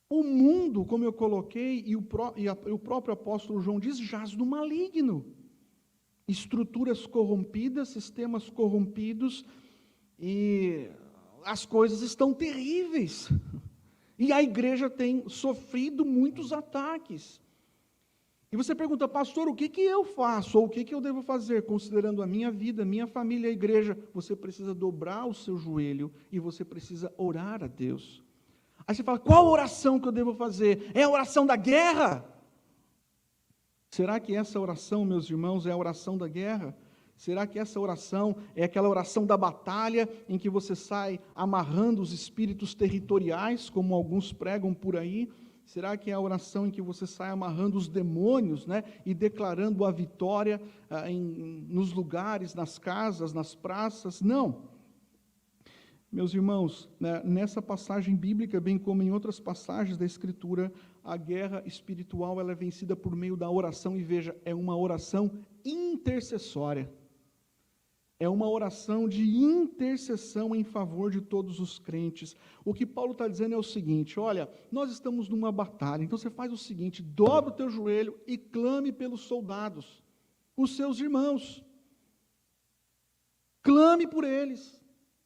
O mundo, como eu coloquei, e o próprio apóstolo João diz, jaz no maligno. Estruturas corrompidas, sistemas corrompidos, e as coisas estão terríveis. E a igreja tem sofrido muitos ataques. E você pergunta, pastor, o que eu faço? Ou o que eu devo fazer, considerando a minha vida, minha família, a igreja? Você precisa dobrar o seu joelho e você precisa orar a Deus. Aí você fala, qual oração que eu devo fazer? É a oração da guerra? Será que essa oração, meus irmãos, é a oração da guerra? Será que essa oração é aquela oração da batalha, em que você sai amarrando os espíritos territoriais, como alguns pregam por aí? Será que é a oração em que você sai amarrando os demônios, né, e declarando a vitória nos lugares, nas casas, nas praças? Não. Meus irmãos, né, nessa passagem bíblica, bem como em outras passagens da Escritura, a guerra espiritual ela é vencida por meio da oração, e veja, é uma oração intercessória. É uma oração de intercessão em favor de todos os crentes. O que Paulo está dizendo é o seguinte, olha, nós estamos numa batalha, então você faz o seguinte, dobra o teu joelho e clame pelos soldados, os seus irmãos. Clame por eles,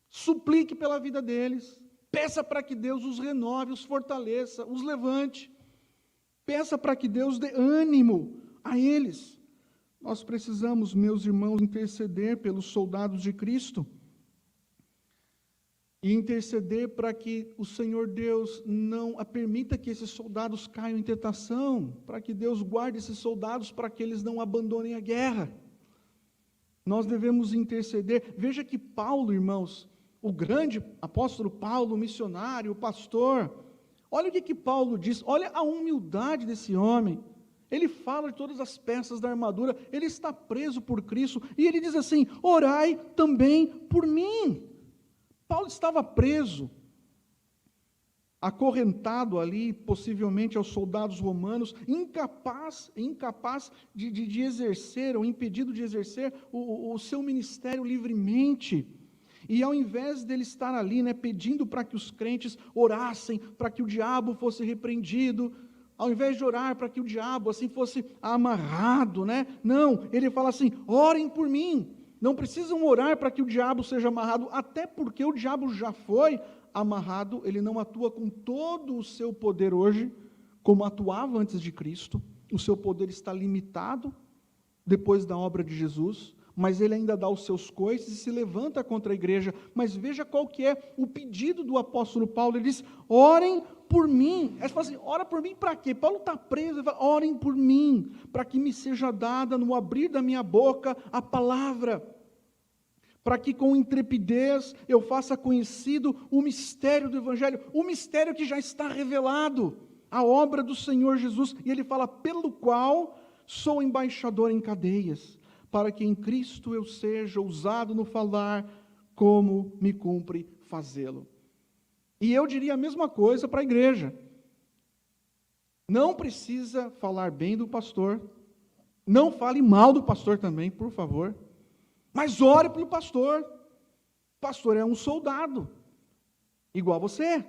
suplique pela vida deles, peça para que Deus os renove, os fortaleça, os levante, peça para que Deus dê ânimo a eles. Nós precisamos, meus irmãos, interceder pelos soldados de Cristo. E interceder para que o Senhor Deus não permita que esses soldados caiam em tentação, para que Deus guarde esses soldados para que eles não abandonem a guerra. Nós devemos interceder. Veja que Paulo, irmãos, o grande apóstolo Paulo, o missionário, o pastor, olha o que Paulo diz, olha a humildade desse homem. Ele fala de todas as peças da armadura, ele está preso por Cristo, e ele diz assim, orai também por mim. Paulo estava preso, acorrentado ali, possivelmente aos soldados romanos, incapaz de exercer, ou impedido de exercer o seu ministério livremente. E ao invés dele estar ali, né, pedindo para que os crentes orassem, para que o diabo fosse repreendido, ao invés de orar para que o diabo assim fosse amarrado, né? Não, ele fala assim, orem por mim. Não precisam orar para que o diabo seja amarrado, até porque o diabo já foi amarrado, ele não atua com todo o seu poder hoje, como atuava antes de Cristo. O seu poder está limitado depois da obra de Jesus, mas ele ainda dá os seus coices e se levanta contra a igreja. Mas veja qual que é o pedido do apóstolo Paulo, ele diz, orem por mim. Aí você fala assim, ora por mim para quê? Paulo está preso, ele fala, orem por mim, para que me seja dada no abrir da minha boca a palavra, para que com intrepidez eu faça conhecido o mistério do Evangelho, o mistério que já está revelado, a obra do Senhor Jesus. E ele fala, pelo qual sou embaixador em cadeias, para que em Cristo eu seja ousado no falar, como me cumpre fazê-lo. E eu diria a mesma coisa para a igreja. Não precisa falar bem do pastor, não fale mal do pastor também, por favor, mas ore pelo pastor. O pastor é um soldado, igual você.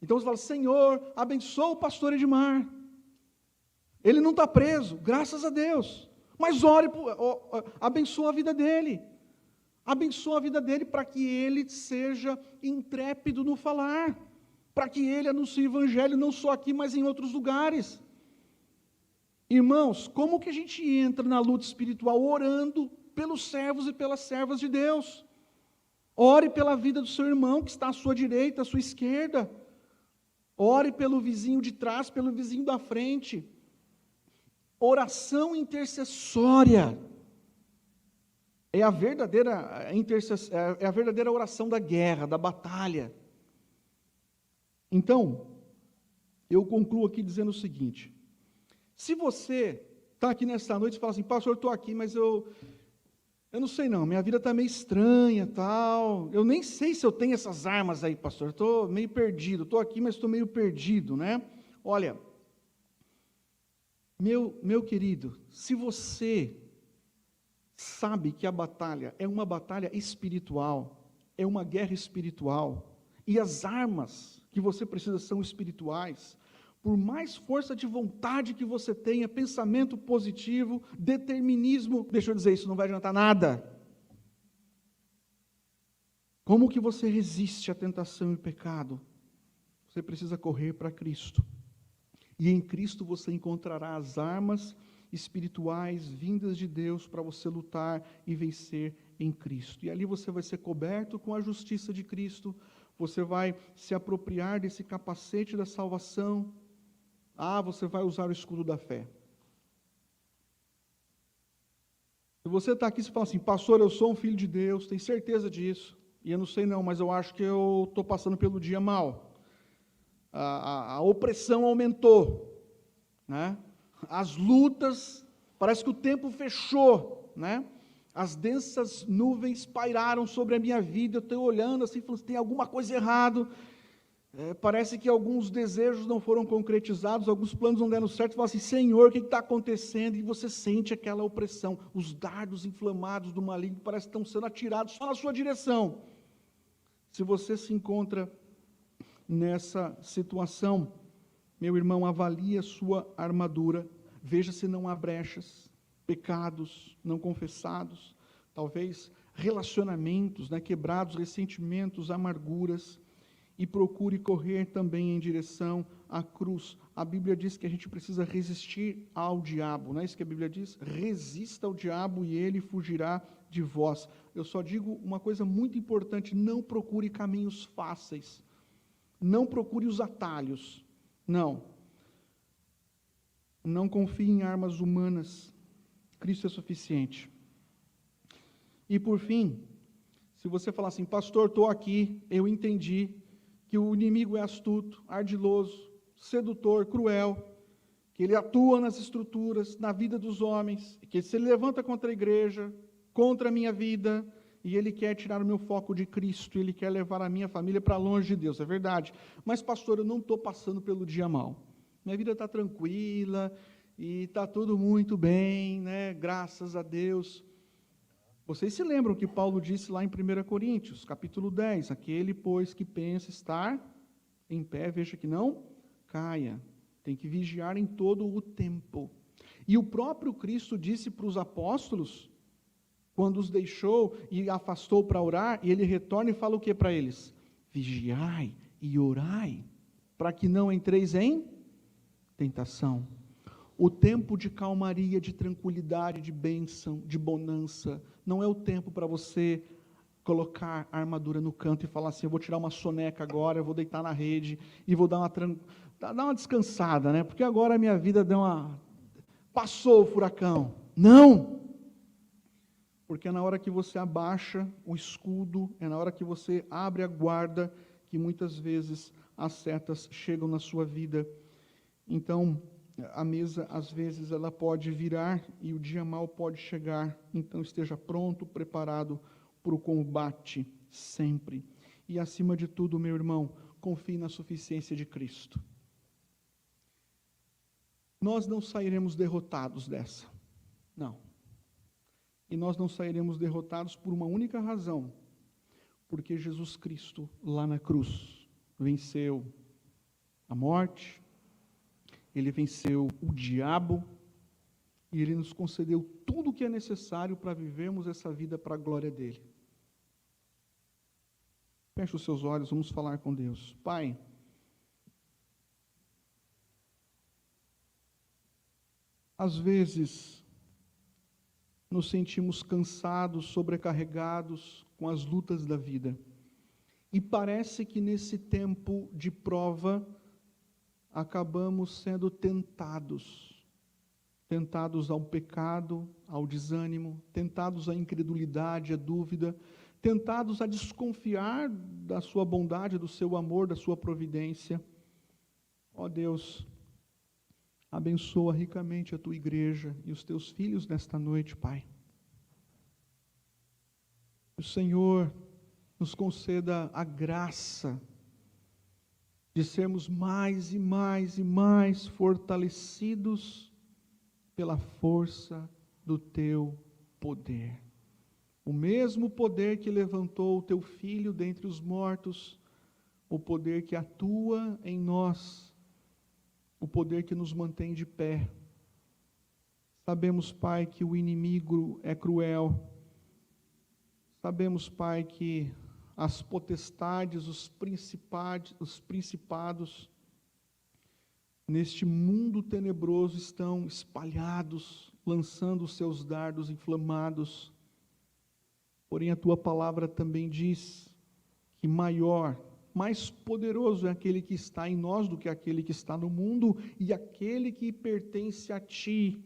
Então você fala, Senhor, abençoa o pastor Edmar. Ele não está preso, graças a Deus. Mas abençoa a vida dele. Abençoa a vida dele para que ele seja intrépido no falar. Para que ele anuncie o evangelho não só aqui, mas em outros lugares. Irmãos, como que a gente entra na luta espiritual? Orando pelos servos e pelas servas de Deus. Ore pela vida do seu irmão que está à sua direita, à sua esquerda. Ore pelo vizinho de trás, pelo vizinho da frente. Oração intercessória é a verdadeira oração da guerra, da batalha. Então, eu concluo aqui dizendo o seguinte: se você está aqui nesta noite e fala assim, pastor, eu estou aqui, mas eu não sei não, minha vida está meio estranha, tal, eu nem sei se eu tenho essas armas aí, pastor, estou meio perdido, estou aqui, mas estou meio perdido, né? Olha, meu querido, se você sabe que a batalha é uma batalha espiritual, é uma guerra espiritual, e as armas que você precisa são espirituais, por mais força de vontade que você tenha, pensamento positivo, determinismo, deixa eu dizer, isso não vai adiantar nada. Como que você resiste à tentação e ao pecado? Você precisa correr para Cristo. E em Cristo você encontrará as armas espirituais vindas de Deus para você lutar e vencer em Cristo. E ali você vai ser coberto com a justiça de Cristo, você vai se apropriar desse capacete da salvação. Você vai usar o escudo da fé. Se você está aqui e fala assim, pastor, eu sou um filho de Deus, tem certeza disso? E eu não sei não, mas eu acho que eu estou passando pelo dia mal. A opressão aumentou, né? As lutas, parece que o tempo fechou, né? As densas nuvens pairaram sobre a minha vida, eu estou olhando assim, falando, tem alguma coisa errada, parece que alguns desejos não foram concretizados, alguns planos não deram certo, você fala assim, Senhor, o que está acontecendo? E você sente aquela opressão, os dardos inflamados do maligno parece que estão sendo atirados só na sua direção. Se você se encontra nessa situação, meu irmão, avalie a sua armadura, veja se não há brechas, pecados não confessados, talvez relacionamentos, né, quebrados, ressentimentos, amarguras, e procure correr também em direção à cruz. A Bíblia diz que a gente precisa resistir ao diabo, não é isso que a Bíblia diz? Resista ao diabo e ele fugirá de vós. Eu só digo uma coisa muito importante, não procure caminhos fáceis, não procure os atalhos, não confie em armas humanas, Cristo é suficiente. E por fim, se você falar assim, pastor, estou aqui, eu entendi que o inimigo é astuto, ardiloso, sedutor, cruel, que ele atua nas estruturas, na vida dos homens, que ele se levanta contra a igreja, contra a minha vida, e ele quer tirar o meu foco de Cristo, ele quer levar a minha família para longe de Deus, é verdade. Mas pastor, eu não estou passando pelo dia mal. Minha vida está tranquila e está tudo muito bem, né? Graças a Deus. Vocês se lembram que Paulo disse lá em 1 Coríntios, capítulo 10, aquele, pois, que pensa estar em pé, veja que não caia, tem que vigiar em todo o tempo. E o próprio Cristo disse para os apóstolos, quando os deixou e afastou para orar, e ele retorna e fala o que para eles? Vigiai e orai, para que não entreis em tentação. O tempo de calmaria, de tranquilidade, de bênção, de bonança, não é o tempo para você colocar a armadura no canto e falar assim, eu vou tirar uma soneca agora, eu vou deitar na rede e vou dar uma descansada, né? Porque agora a minha vida passou o furacão. Não! Porque é na hora que você abaixa o escudo, é na hora que você abre a guarda, que muitas vezes as setas chegam na sua vida. Então, a mesa, às vezes, ela pode virar e o dia mau pode chegar. Então, esteja pronto, preparado para o combate, sempre. E, acima de tudo, meu irmão, confie na suficiência de Cristo. Nós não sairemos derrotados dessa. Não. E nós não sairemos derrotados por uma única razão. Porque Jesus Cristo, lá na cruz, venceu a morte, Ele venceu o diabo e Ele nos concedeu tudo o que é necessário para vivermos essa vida para a glória dEle. Feche os seus olhos, vamos falar com Deus. Pai, às vezes nos sentimos cansados, sobrecarregados com as lutas da vida. E parece que nesse tempo de prova, acabamos sendo tentados ao pecado, ao desânimo, tentados à incredulidade, à dúvida, tentados a desconfiar da sua bondade, do seu amor, da sua providência. Ó Deus, abençoa ricamente a tua igreja e os teus filhos nesta noite, Pai. O Senhor nos conceda a graça de sermos mais e mais e mais fortalecidos pela força do teu poder. O mesmo poder que levantou o teu Filho dentre os mortos, o poder que atua em nós, o poder que nos mantém de pé. Sabemos, Pai, que o inimigo é cruel. Sabemos, Pai, que as potestades, os principados, neste mundo tenebroso estão espalhados, lançando os seus dardos inflamados. Porém, a tua palavra também diz que maior, mais poderoso é aquele que está em nós do que aquele que está no mundo, e aquele que pertence a ti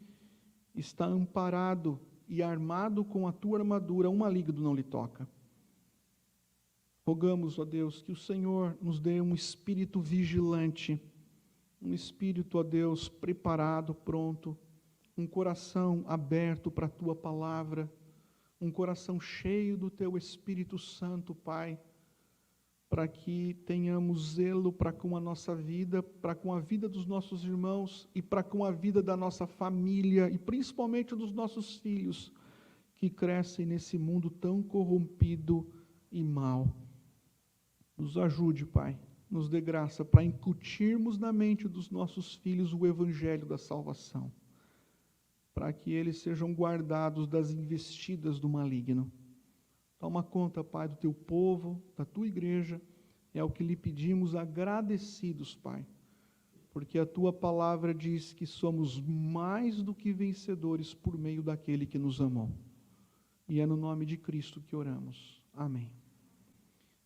está amparado e armado com a tua armadura, um maligno não lhe toca. Rogamos, ó Deus, que o Senhor nos dê um espírito vigilante, um espírito, ó Deus, preparado, pronto, um coração aberto para a tua palavra, um coração cheio do teu Espírito Santo, Pai, para que tenhamos zelo para com a nossa vida, para com a vida dos nossos irmãos e para com a vida da nossa família e principalmente dos nossos filhos que crescem nesse mundo tão corrompido e mau. Nos ajude, Pai, nos dê graça para incutirmos na mente dos nossos filhos o evangelho da salvação, para que eles sejam guardados das investidas do maligno. Toma conta, Pai, do teu povo, da tua igreja, é o que lhe pedimos agradecidos, Pai, porque a tua palavra diz que somos mais do que vencedores por meio daquele que nos amou. E é no nome de Cristo que oramos. Amém.